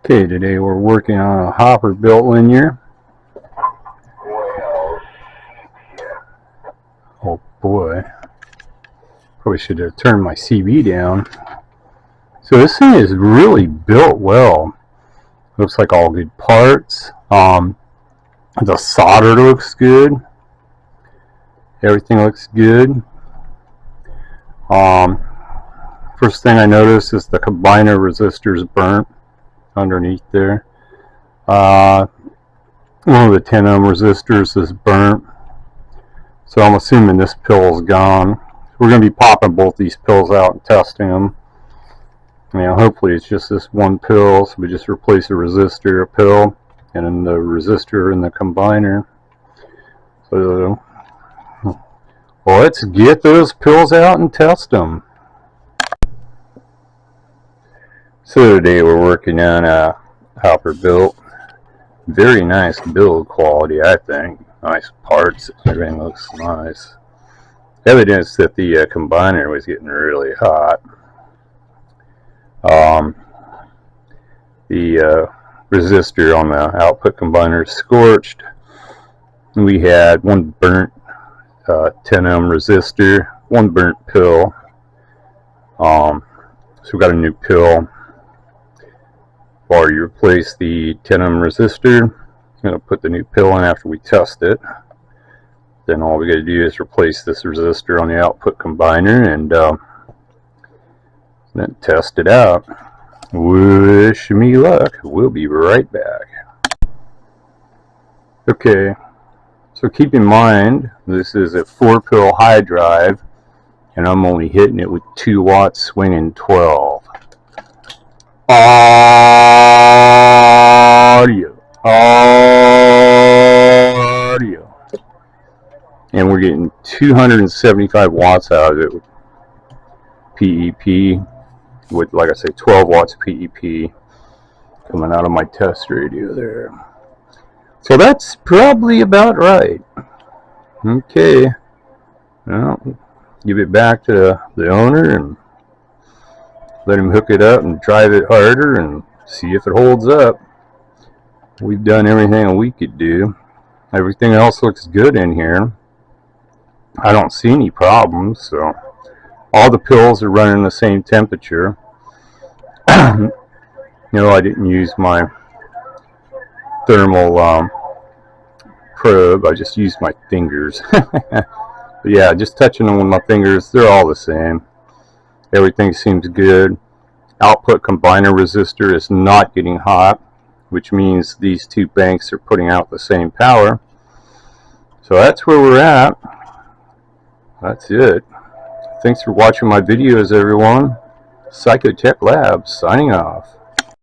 Okay, today we're working on a hopper built linear. Oh boy, probably should have turned my CV down. So this thing is really built well. Looks like all good parts. The solder looks good. Everything looks good. First thing I noticed is the combiner resistor is burnt underneath there. One of the 10 ohm resistors is burnt, so I'm assuming this pill is gone. We're going to be popping both these pills out and testing them. Hopefully it's just this one pill, so we just replace the resistor, a pill, and then the resistor in the combiner. So let's get those pills out and test them. So today we're working on a hopper built. Very nice build quality, I think. Nice parts, everything looks nice. Evidence that the combiner was getting really hot. The resistor on the output combiner is scorched. We had one burnt 10 ohm resistor, one burnt pill. So we got a new pill. While you replace the 10 ohm resistor, I'm going to put the new pill in after we test it. Then all we got to do is replace this resistor on the output combiner and then test it out. Wish me luck. We'll be right back. Okay, so keep in mind this is a 4-pill high drive and I'm only hitting it with 2 watts swinging 12. Audio. And we're getting 275 watts out of it with PEP, with, like I say, 12 watts PEP coming out of my test radio there. So that's probably about right. Okay, well, give it back to the owner and let him hook it up and drive it harder and see if it holds up. We've done everything we could do. Everything else looks good in here. I don't see any problems, so all the pills are running the same temperature. I didn't use my thermal probe. I just used my fingers. But yeah, just touching them with my fingers, they're all the same. Everything seems good. Output combiner resistor is not getting hot, which means these two banks are putting out the same power. So that's where we're at. That's it. Thanks for watching my videos, everyone. Psychotech Labs signing off.